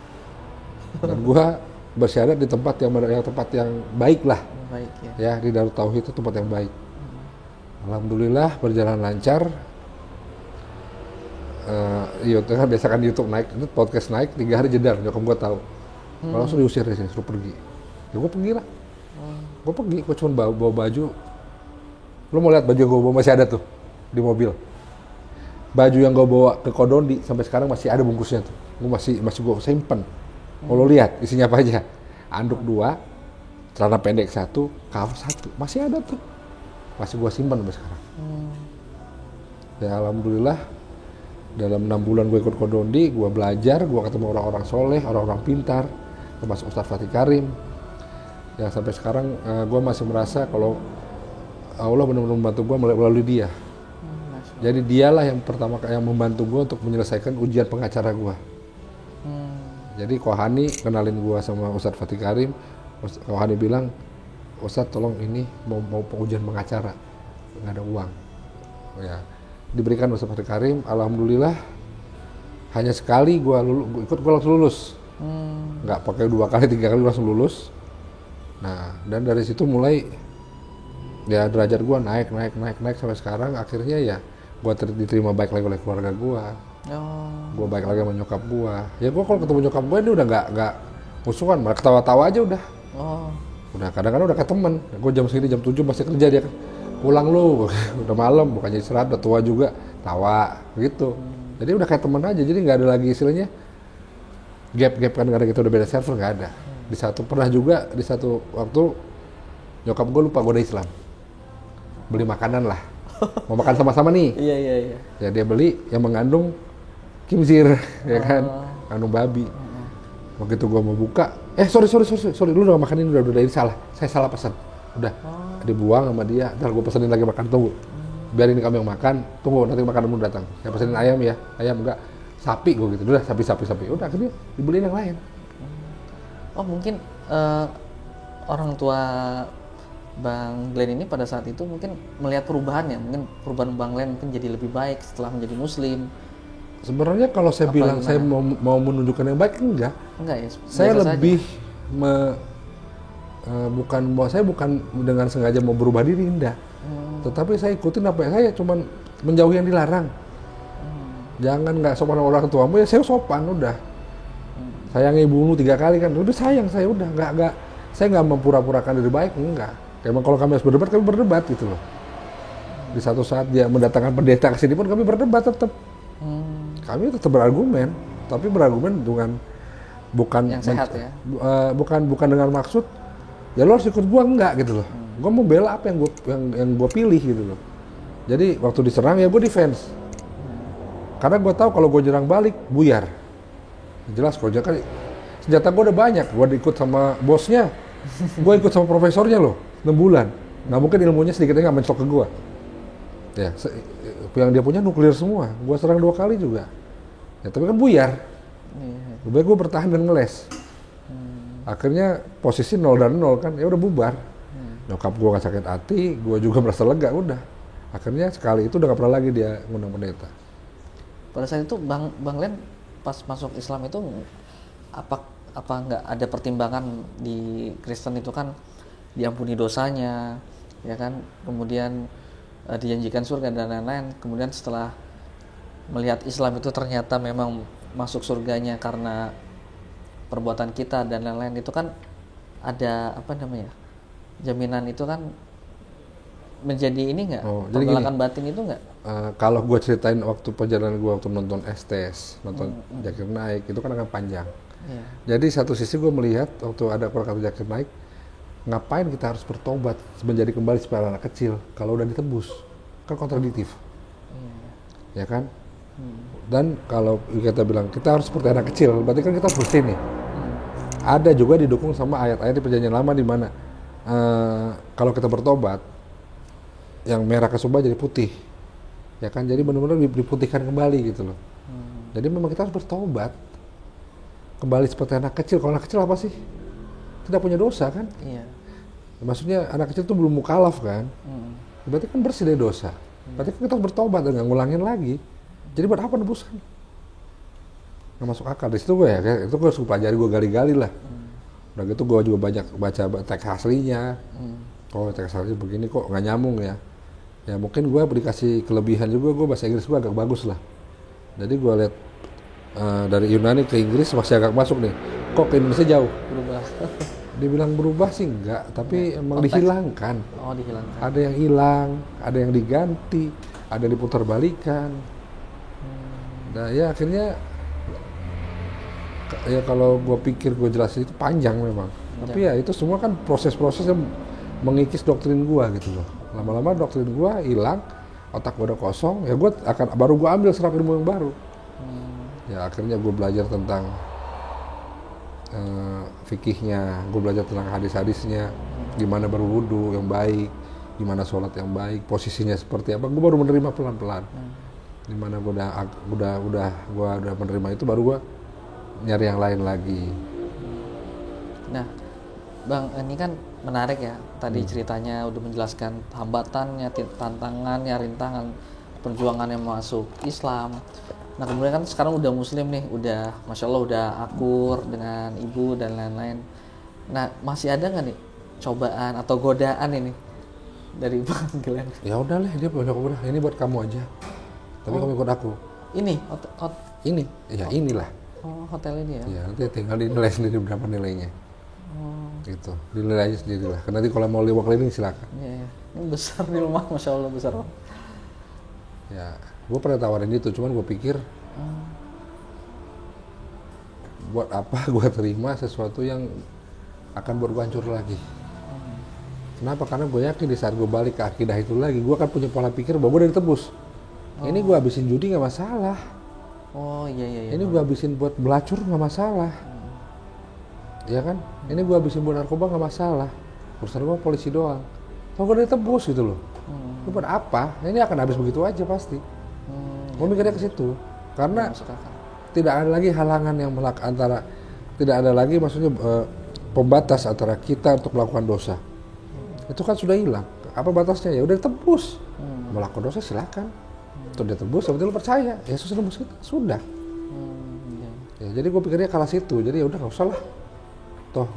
Dan gue bersyahadat di tempat yang baik lah. Baik ya. Ya, di Darut Tauhid itu tempat yang baik. Alhamdulillah berjalan lancar. YouTube kan biasa kan YouTube naik, itu podcast naik 3 hari jedar, nyokap gue tahu. Langsung diusir dari sini, suruh pergi. Ya gue pergi lah. Gue pergi, gue cuma bawa baju. Lo mau lihat baju yang gue bawa masih ada tuh di mobil. Baju yang gue bawa ke Kodondi sampai sekarang masih ada bungkusnya tuh. Gue masih gue simpen. Kalau lihat isinya apa aja, anduk 2, celana pendek 1, kaos 1, masih ada tuh, masih gue simpan sampai sekarang. Ya alhamdulillah, dalam 6 bulan gue ikut Kodondi, gue belajar, gue ketemu orang-orang soleh, orang-orang pintar, termasuk Ustadz Fatih Karim. Ya sampai sekarang gue masih merasa kalau Allah benar-benar membantu gue melalui dia. Jadi dialah yang pertama yang membantu gue untuk menyelesaikan ujian pengacara gue. Jadi Kohani kenalin gue sama Ustadz Fatih Karim. Kohani bilang, Ustadz tolong ini mau ujian pengacara, nggak ada uang. Ya diberikan Ustadz Fatih Karim. Alhamdulillah hanya sekali gue langsung lulus. Nggak pakai 2 kali 3 kali langsung lulus. Nah dan dari situ mulai ya derajat gue naik sampai sekarang. Akhirnya ya gue diterima baik lagi oleh keluarga gue. Gue baik lagi sama nyokap gue. Ya gue kalau ketemu nyokap gue ini udah nggak musuhan, malah ketawa-tawa aja udah. Udah kadang-kadang udah kayak temen. Gue jam segini jam 7 masih kerja, dia kan pulang lu udah malam, bukannya istirahat, udah tua juga, tawa gitu. Jadi udah kayak temen aja, jadi nggak ada lagi istilahnya gap kan, karena kita udah beda server, nggak ada. Di satu waktu nyokap gue lupa gue udah Islam, beli makanan lah, mau makan sama-sama nih. Iya. Ya dia beli yang mengandung kimzir, ya kan, mengandung babi. Begitu gue mau buka, sorry, lu udah makan ini, udah ini salah, saya salah pesan. Udah, dibuang sama dia, ntar gue pesenin lagi makan, tunggu. Biar ini kami yang makan, tunggu, nanti makananmu datang. Saya pesenin ayam ya, ayam enggak, sapi gue gitu, udah sapi. Udah akhirnya dibeliin yang lain. Oh mungkin orang tua Bang Glenn ini pada saat itu mungkin melihat perubahannya, mungkin perubahan Bang Glenn mungkin jadi lebih baik setelah menjadi Muslim. Sebenarnya kalau saya bilang saya mau menunjukkan yang baik, enggak ya. Saya lebih bukan dengan sengaja mau berubah diri, enggak. Tetapi saya ikutin apa yang saya cuman menjauhi yang dilarang. Jangan nggak sopan orang tuamu, ya saya sopan udah. Sayang ibumu 3 kali kan, udah sayang saya udah, nggak saya nggak mempura-purakan diri baik, enggak. Emang kalau kami harus berdebat, kami berdebat gitu loh. Di satu saat dia mendatangkan pendeta ke sini pun kami berdebat tetap. Kami tetap berargumen, tapi berargumen bukan yang sehat ya. Bukan dengan maksud ya lo harus ikut gua, enggak gitu loh. Gua mau bela apa yang gua pilih gitu loh. Jadi waktu diserang ya gue defense. Karena gue tahu kalau gue nyerang balik, buyar. Jelas kok, kan senjata gue udah banyak. Gue ikut sama bosnya, gue ikut sama profesornya loh, 6 bulan. Nggak mungkin ilmunya sedikitnya nggak mencolok ke gue. Ya, yang dia punya nuklir semua. Gue serang 2 kali juga. Ya, tapi kan buyar. Lebih baik gue bertahan dan ngeles. Akhirnya posisi 0 dan 0 kan, ya udah bubar. Nyokap gue gak sakit hati, gue juga merasa lega, udah. Akhirnya sekali itu udah gak pernah lagi dia ngundang pendeta. Pada saat itu Bang Len pas masuk Islam itu apa nggak ada pertimbangan di Kristen itu kan diampuni dosanya, ya kan, kemudian dijanjikan surga dan lain-lain. Kemudian setelah melihat Islam itu ternyata memang masuk surganya karena perbuatan kita dan lain-lain, itu kan ada apa namanya, jaminan itu kan menjadi ini nggak, penggelakan batin itu nggak? Kalau gue ceritain waktu perjalanan gue waktu nonton STS, nonton Zakir Naik, itu kan akan panjang. Jadi satu sisi gue melihat waktu ada kata Zakir Naik, ngapain kita harus bertobat menjadi kembali seperti anak kecil kalau udah ditebus, kan kontradiktif, ya kan? Dan kalau kita bilang kita harus seperti anak kecil, berarti kan kita harus bersih nih. Ada juga didukung sama ayat-ayat di Perjanjian Lama di mana kalau kita bertobat, yang merah kesubat jadi putih, ya kan? Jadi benar-benar diputihkan kembali gitu loh. Jadi memang kita harus bertobat kembali seperti anak kecil. Kalau anak kecil apa sih? Tidak punya dosa kan? Iya. Maksudnya anak kecil itu belum mukallaf kan? Berarti kan bersih dari dosa. Berarti kan kita harus bertobat dan nggak ngulangin lagi. Jadi buat apa nebuskan? Nggak masuk akal. Di situ gue ya, itu gue harus pelajari, gue gali-gali lah. Udah gitu gue juga banyak baca teks aslinya. Oh teks aslinya begini kok nggak nyambung ya. Ya mungkin gue dikasih kelebihan juga, gue bahasa Inggris gue agak bagus lah. Jadi gue lihat dari Yunani ke Inggris masih agak masuk nih. Kok ke Indonesia jauh? Berubah. Dibilang berubah sih enggak, tapi emang dihilangkan. Oh, dihilangkan. Ada yang hilang, ada yang diganti, ada yang diputar balikan. Nah ya akhirnya ya kalau gue pikir gue jelasin itu panjang memang. Tapi ya itu semua kan proses-proses yang mengikis doktrin gue gitu loh. Lama-lama doktrin gue hilang, otak gue udah kosong, ya gue baru gue ambil serap ilmu yang baru. Ya akhirnya gue belajar tentang fikihnya, gue belajar tentang hadis-hadisnya, gimana berwudu yang baik, gimana sholat yang baik, posisinya seperti apa. Gue baru menerima pelan-pelan. Dimana gue udah menerima itu, baru gue nyari yang lain lagi. Nah, Bang, ini kan menarik ya. Tadi ceritanya udah menjelaskan hambatannya, tantangannya, rintangan perjuangannya masuk Islam. Nah, kemudian kan sekarang udah Muslim nih, udah Masya Allah udah akur dengan ibu dan lain-lain. Nah, masih ada nggak nih cobaan atau godaan ini dari Bang Glenn? Ya udah lah, dia punya udah, ini buat kamu aja. Tapi kamu ikut aku. Ini? Ini? Ya inilah. Oh, hotel ini ya? Ya, nanti tinggal dinilai sendiri berapa nilainya. Gitu, dinilai aja sendiri lah. Karena nanti kalau mau lewat keliling silakan. Iya, ini besar di rumah, Masya Allah besar. Ya, gue pernah tawarin itu, cuman gue pikir buat apa gue terima sesuatu yang akan buat gue hancur lagi. Kenapa? Karena gue yakin di saat gue balik ke akidah itu lagi, gue akan punya pola pikir bahwa gue udah ditebus. Ini gue habisin judi nggak masalah. Oh iya. Ini gue habisin buat belacur nggak masalah. Ya kan? Ini gue habisin buat narkoba nggak masalah. Urusan gue polisi doang. Kalau gue udah ditebus gitu loh. Itu buat apa? Ini akan habis begitu aja pasti. Gue mikirnya ke situ. Karena tidak ada lagi halangan yang antara, tidak ada lagi maksudnya pembatas antara kita untuk melakukan dosa. Itu kan sudah hilang. Apa batasnya? Ya udah ditebus. Melakukan dosa silakan. Tuh dia tebus, sebetulnya lu percaya. Yesus tebus kita, sudah. Ya, jadi gue pikirnya kalah situ. Jadi ya udah nggak usah lah. Toh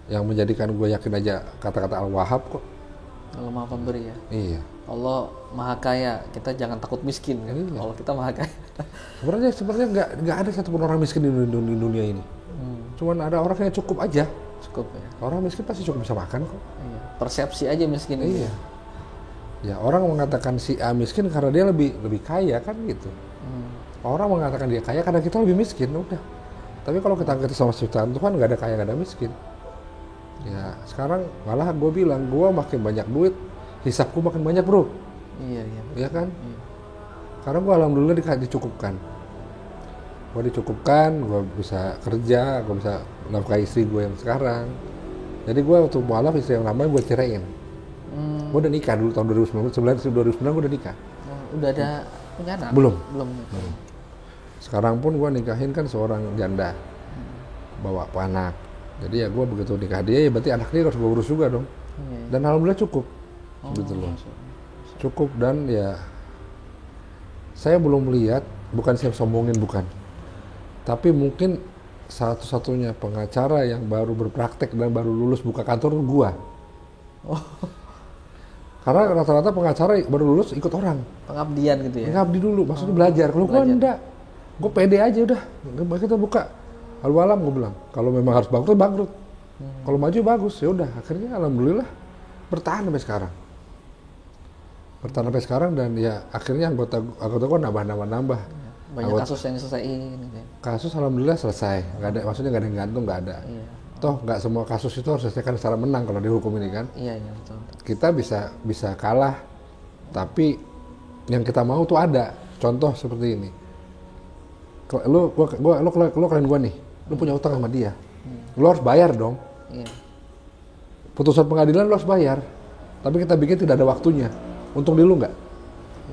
yang menjadikan gue yakin aja kata-kata Al-Wahhab kok. Allah Maha Pemberi ya. Iya. Allah Maha Kaya. Kita jangan takut miskin. Kan? Iya. Allah kita Maha Kaya. Sebenarnya nggak ada satupun orang miskin di dunia ini. Cuman ada orang yang cukup aja. Cukup ya. Orang miskin pasti cukup bisa makan kok. Iya. Persepsi aja miskin. Iya. Ya orang mengatakan si A miskin karena dia lebih kaya kan gitu. Orang mengatakan dia kaya karena kita lebih miskin, udah. Tapi kalau kita sama ciptaan Tuhan nggak ada kaya nggak ada miskin. Ya sekarang malah gue bilang gue makin banyak duit, hisapku makin banyak bro. Iya, iya. Iya kan? Iya. Karena gue alhamdulillah dicukupkan. Gue dicukupkan, gue bisa kerja, gue bisa nafkahi istri gue yang sekarang. Jadi gue waktu mualaf istri yang lama gue ceraiin. Gue udah nikah dulu tahun 2009 gue udah nikah. Udah ada punya anak? Belum. Belum. Sekarang pun gue nikahin kan seorang janda, bawa anak. Jadi ya gue begitu nikah dia ya berarti anak dia harus gue urus juga dong. Iya. Dan alhamdulillah cukup, gitu loh. Cukup dan ya saya belum melihat, bukan saya sombongin bukan. Tapi mungkin satu-satunya pengacara yang baru berpraktek dan baru lulus buka kantor gua. Karena rata-rata pengacara baru lulus ikut orang. Pengabdian gitu ya? Pengabdi dulu, maksudnya belajar. Kalau gua enggak, gua pede aja udah. Kita buka. Alam gua bilang, kalau memang harus bangkrut, bangkrut. Kalau maju bagus, ya udah. Akhirnya alhamdulillah bertahan sampai sekarang. Bertahan sampai sekarang dan ya akhirnya anggota gua nambah. Banyak kasus yang diselesaiin gitu ya? Kasus alhamdulillah selesai, nggak ada, maksudnya nggak ada yang gantung, nggak ada. Iya. Toh nggak semua kasus itu harus diselesaikan secara menang kalau dihukum ini kan. Iya, iya betul. Kita bisa kalah, tapi yang kita mau tuh ada. Contoh seperti ini. Lu klien gua nih, lu punya utang sama dia, lu harus bayar dong. Iya. Putusan pengadilan lu harus bayar, tapi kita bikin tidak ada waktunya. Untung di lu nggak?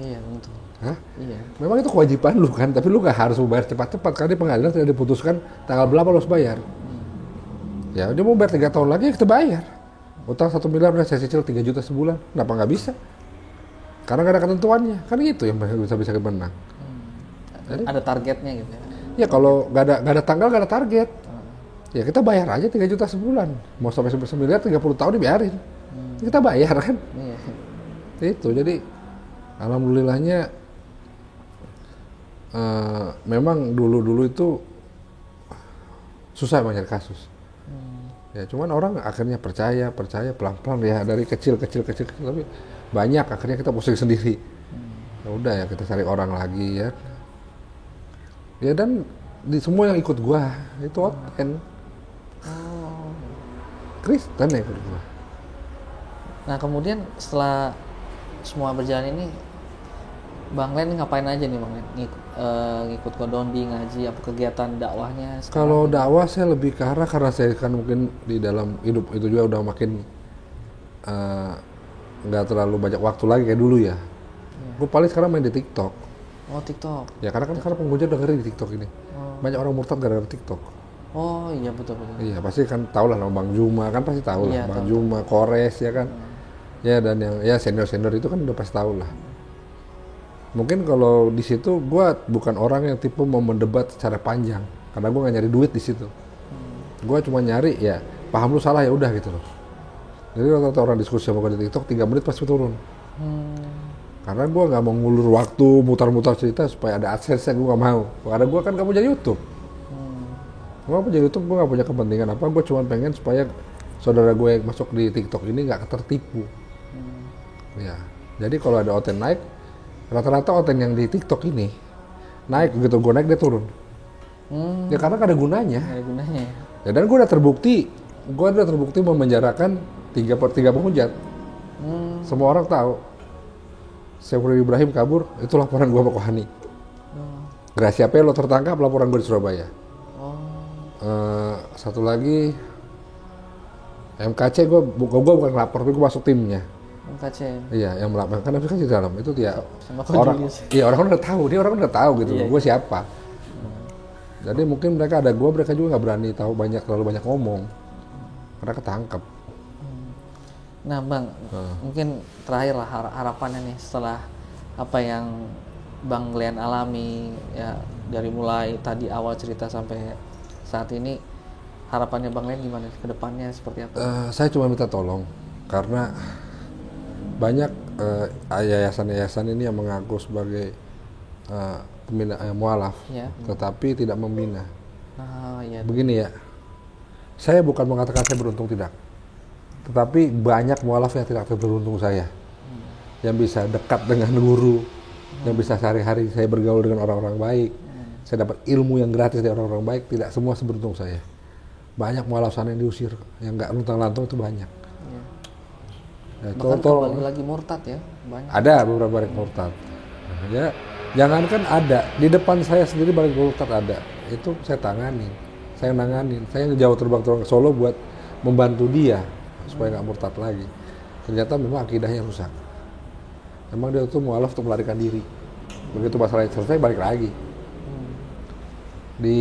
Iya betul. Hah? Iya. Memang itu kewajiban lu kan, tapi lu nggak harus membayar cepat-cepat karena di pengadilan tidak diputuskan tanggal berapa lu harus bayar. Ya dia mau bayar 3 tahun lagi ya kita bayar. Utang 1 miliar udah saya cicil 3 juta sebulan, kenapa nggak bisa? Karena nggak ada ketentuannya, kan itu yang bisa menang. Jadi, ada targetnya gitu ya? Ya kalau nggak ada tanggal nggak ada target, ya kita bayar aja 3 juta sebulan. Mau sampai 9 miliar 30 tahun dibayarin, kita bayar kan? Iya. Itu jadi alhamdulillahnya. Memang dulu itu susah mencari kasus. Ya cuman orang akhirnya percaya pelan-pelan ya dari kecil tapi banyak akhirnya kita pusing sendiri. Ya udah ya kita cari orang lagi ya. Ya dan di semua yang ikut gua itu Oten. Kristen ya ikut gua. Nah kemudian setelah semua berjalan ini Bang Len ngapain aja nih Bang Len? Ngikut Kodondi, ngaji, apa kegiatan dakwahnya? Kalau dakwah saya lebih ke arah karena saya kan mungkin di dalam hidup itu juga udah makin nggak terlalu banyak waktu lagi kayak dulu ya. Gue paling sekarang main di TikTok. Oh TikTok. Ya karena kan sekarang penghujat udah ngeri di TikTok ini. Banyak orang murtad gara-gara TikTok. Oh iya betul. Iya pasti kan tahu lah nama Bang Juma kan pasti tahu lah. Bang Juma, Kores ya kan. Ya dan yang ya senior itu kan udah pasti tahu lah. Mungkin kalau di situ gue bukan orang yang tipe mau mendebat secara panjang karena gue nggak nyari duit di situ. Gue cuma nyari ya paham lu salah ya udah gitu loh. Jadi rata-rata orang diskusi sama gue di TikTok 3 menit pasti turun. Karena gue nggak mau ngulur waktu mutar-mutar cerita supaya ada AdSense gue nggak mau. Karena gue kan nggak mau jadi YouTube. Gue mau jadi YouTube gue nggak punya kepentingan apa. Gue cuma pengen supaya saudara gue yang masuk di TikTok ini nggak tertipu. Ya jadi kalau ada Oten naik rata-rata Oten yang di TikTok ini naik begitu gue naik dia turun. Ya karena ada gunanya. Ada gunanya. Ya dan gue udah terbukti memenjarakan 3 penghujat. Semua orang tahu. Saiful Ibrahim kabur, itu laporan gue sama Kohani. Gracia Pelo tertangkap, laporan gue di Surabaya. Satu lagi MKC gue bukan lapor, tapi gue masuk timnya. MKC. Iya, yang melaporkan kan MKC di dalam itu dia Sama orang. Iya orang udah tahu, dia orang udah tahu gitu, gue siapa. Jadi mungkin mereka juga nggak berani tahu terlalu banyak ngomong, karena ketangkep. Nah Bang, mungkin terakhir lah harapannya nih setelah apa yang Bang Glenn alami ya dari mulai tadi awal cerita sampai saat ini, harapannya Bang Glenn gimana ke depannya seperti apa? Saya cuma minta tolong karena banyak yayasan-yayasan ini yang mengaku sebagai pembina mualaf, tetapi tidak membina. Begini ya, saya bukan mengatakan saya beruntung tidak. Tetapi banyak mualaf yang tidak beruntung saya, yang bisa dekat dengan guru, yang bisa sehari-hari saya bergaul dengan orang-orang baik, saya dapat ilmu yang gratis dari orang-orang baik. Tidak semua seberuntung saya. Banyak mualaf sana yang diusir, yang nggak luntang-lantung itu banyak. Ya, Bahkan kembali lagi murtad ya, banyak. ada beberapa balik murtad. Ya, jangankan ada, di depan saya sendiri balik murtad ada. Itu saya tanganin, saya nanganin, saya jauh terbang ke Solo buat membantu dia supaya nggak murtad lagi. Ternyata memang akidahnya rusak. Memang dia tuh mualaf untuk melarikan diri. Begitu masalahnya selesai balik lagi. Di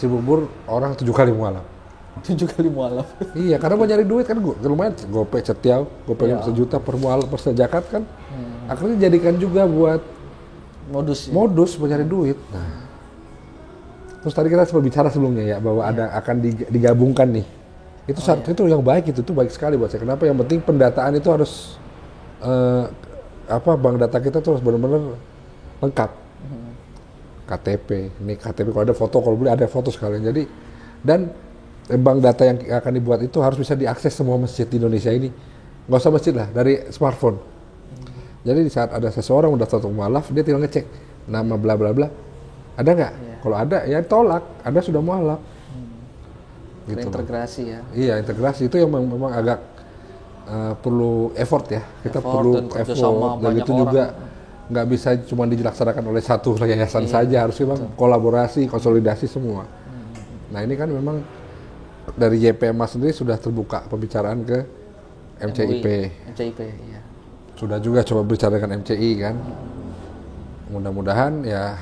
Cibubur orang 7 kali mualaf. 7 kali mualaf. Iya, karena mau nyari duit kan lumayan gope setiap, gope Ya. 1 juta per mualaf per zakat kan. Akhirnya jadikan juga buat Modus ya. modus mencari duit. Nah, terus tadi kita sempat bicara sebelumnya ya bahwa ada akan digabungkan nih. Itu itu yang baik, itu baik sekali buat saya. Kenapa? Yang penting pendataan itu harus bank data kita tuh harus benar-benar lengkap. KTP, ini KTP kalau ada foto, kalau boleh ada foto sekalian. Jadi dan bank data yang akan dibuat itu harus bisa diakses semua masjid di Indonesia ini. Nggak usah masjid lah, dari smartphone. Jadi di saat ada seseorang udah tahu mualaf, dia tinggal ngecek nama bla bla bla. Ada nggak? Kalau ada ya tolak. Anda sudah mualaf. Gitu. Integrasi ya. Iya, integrasi itu yang memang agak perlu effort ya. Kita perlu effort dan itu juga nggak bisa cuma dilaksanakan oleh satu yayasan saja, harus memang kolaborasi, konsolidasi semua. Nah ini kan memang dari YPMA sendiri sudah terbuka pembicaraan ke MCIP. MCIP, iya. Sudah juga coba bicara dengan MCI kan. Mudah-mudahan ya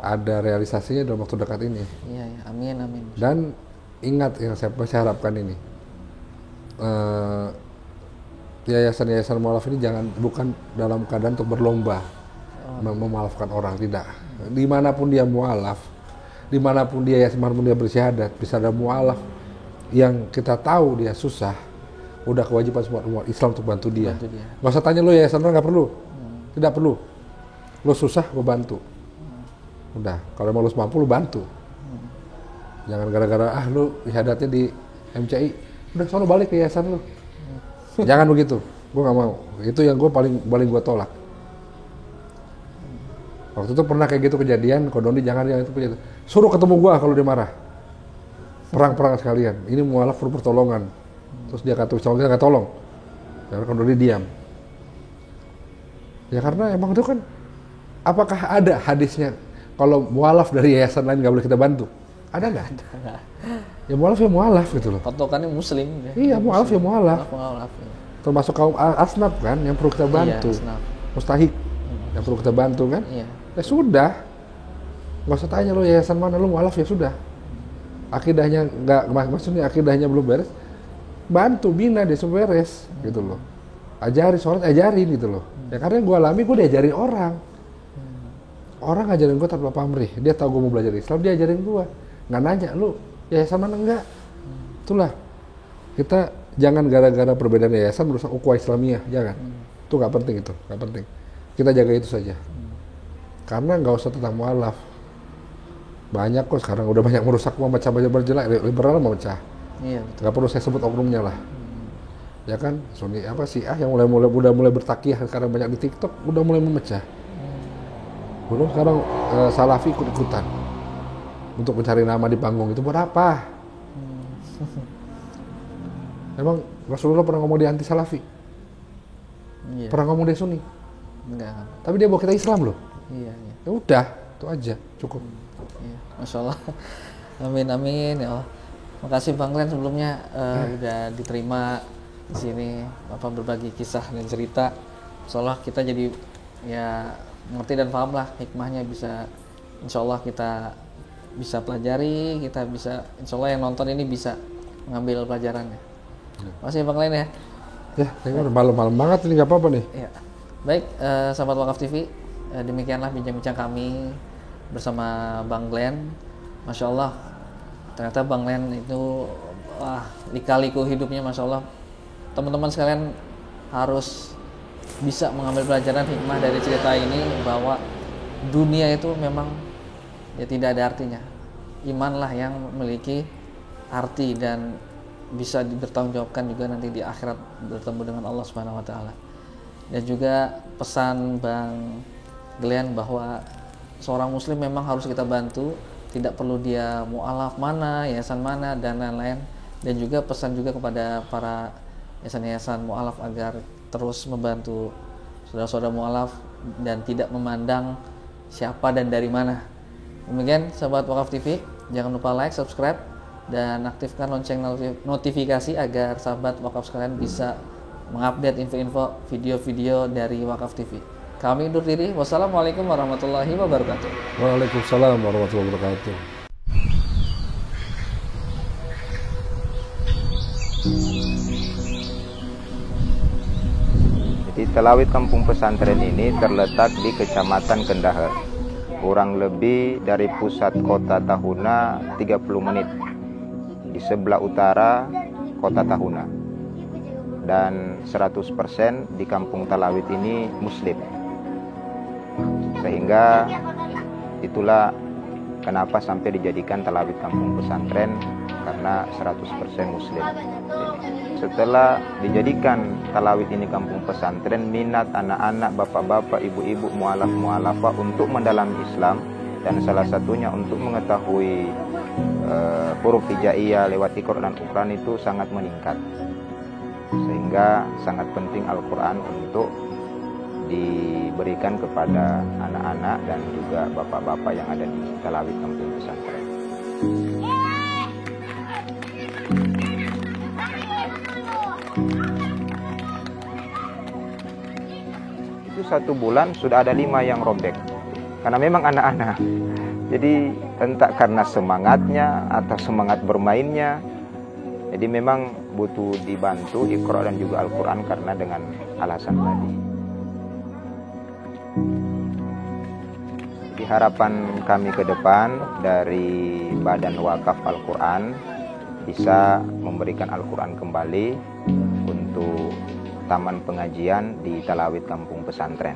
ada realisasinya dalam waktu dekat ini. Iya, ya. Amin, amin. Dan ingat yang saya harapkan ini, yayasan-yayasan mualaf ini bukan dalam keadaan untuk berlomba memaafkan orang, tidak. Dimanapun dia mualaf, dimanapun dia bersyahadat, bisa ada mualaf yang kita tahu dia susah, udah kewajiban semua umat Islam untuk bantu dia. Nggak usah tanya lo yayasan nggak perlu, tidak perlu. Lo susah, gue bantu. Udah, kalau mau lo mampu lo bantu. Jangan gara-gara lo syahadatnya di MCI, udah sono balik ke yayasan lo. Jangan begitu, gue nggak mau. Itu yang gue paling gue tolak. Waktu itu pernah kayak gitu kejadian, Kodoni jangan yang itu punya. Suruh ketemu gue kalau dia marah. Perang sekalian. Ini mualaf perlu pertolongan. Terus dia kata kita nggak tolong. Karena Kodoni diam. Ya karena emang itu kan, apakah ada hadisnya kalau mualaf dari yayasan lain nggak boleh kita bantu? Ada nggak? Ya mualaf gitu loh. Patokannya muslim ya. Iya, mualaf ya mualaf. Mualaf ya. Termasuk kaum asnaf kan yang perlu kita bantu. Iya, mustahik yang perlu kita bantu kan. Iya. Ya sudah, nggak usah tanya lo yayasan mana, lo mualaf ya sudah. Akidahnya maksudnya akidahnya belum beres, bantu bina dia supaya beres gitu loh. Ajari sholat, ajarin gitu loh. Ya karena gue alami, gue diajarin orang. Orang ngajarin gue tanpa pamrih. Dia tahu gue mau belajar Islam, dia ajarin gue. Nggak nanya, lu yayasan mana enggak? Itulah. Kita jangan gara-gara perbedaan yayasan merusak ukhuwah Islamiyah, jangan. Itu nggak penting itu, nggak penting. Kita jaga itu saja. Karena nggak usah tentang mualaf. Banyak kok sekarang udah banyak merusak, memecah jelek, liberal memecah. Iya, betul. Nggak perlu saya sebut oknumnya lah. Ya kan, Sunni apa Syiah yang udah mulai bertakiyah sekarang banyak di TikTok, udah mulai memecah. Belum sekarang Salafi ikut-ikutan untuk mencari nama di panggung, itu buat apa? Emang Rasulullah pernah ngomong dia anti Salafi? Iya. Pernah ngomong dia Sunni? Enggak. Tapi dia bawa kita Islam loh. Iya, iya. Ya udah, itu aja, cukup. Iya. Masya Allah. Amin, amin ya Allah. Makasih Bang Glenn sebelumnya udah diterima di sini, berbagi kisah dan cerita. Insya Allah kita jadi ya ngerti dan paham lah hikmahnya, bisa insya Allah kita bisa pelajari, kita bisa insya Allah yang nonton ini bisa mengambil pelajarannya. Makasih Bang Glenn ya. Ya, ini udah malam-malam banget ini, nggak apa-apa nih. Ya. Baik, sahabat Wakaf TV, demikianlah bincang-bincang kami bersama Bang Glenn. Masya Allah, ternyata Bang Glenn itu lika-liku hidupnya, Masya Allah. Teman-teman sekalian harus bisa mengambil pelajaran hikmah dari cerita ini, bahwa dunia itu memang ya tidak ada artinya. Imanlah yang memiliki arti dan bisa dipertanggungjawabkan juga nanti di akhirat bertemu dengan Allah Subhanahu wa taala. Dan juga pesan Bang Glenn bahwa seorang muslim memang harus kita bantu, tidak perlu dia mualaf mana, yayasan mana dan lain-lain. Dan juga pesan juga kepada para yayasan-yayasan mu'alaf agar terus membantu saudara-saudara mu'alaf dan tidak memandang siapa dan dari mana. Demikian sahabat Wakaf TV, jangan lupa like, subscribe, dan aktifkan lonceng notifikasi agar sahabat Wakaf sekalian bisa mengupdate info-info video-video dari Wakaf TV. Kami undur diri. Wassalamualaikum warahmatullahi wabarakatuh. Waalaikumsalam warahmatullahi wabarakatuh. Jadi Talawid Kampung Pesantren ini terletak di Kecamatan Kendahe, kurang lebih dari pusat kota Tahuna 30 menit, di sebelah utara kota Tahuna. Dan 100% di Kampung Talawid ini Muslim. Sehingga itulah kenapa sampai dijadikan Talawid Kampung Pesantren, karena 100% Muslim. Setelah dijadikan Talawid ini Kampung Pesantren, minat anak-anak, bapak-bapak, ibu-ibu, mu'alaf-mu'alafah untuk mendalami Islam, dan salah satunya untuk mengetahui huruf hijaiyah lewat Iqra dan Quran itu sangat meningkat. Sehingga sangat penting Al-Quran untuk diberikan kepada anak-anak dan juga bapak-bapak yang ada di Talawid Kampung Pesantren. Itu 1 bulan sudah ada 5 yang robek, karena memang anak-anak. Jadi entah karena semangatnya atau semangat bermainnya, jadi memang butuh dibantu Iqra dan juga Al-Quran karena dengan alasan tadi. Jadi harapan kami ke depan dari Badan Wakaf Al-Quran bisa memberikan Al-Quran kembali untuk taman pengajian di Talawid Kampung Pesantren.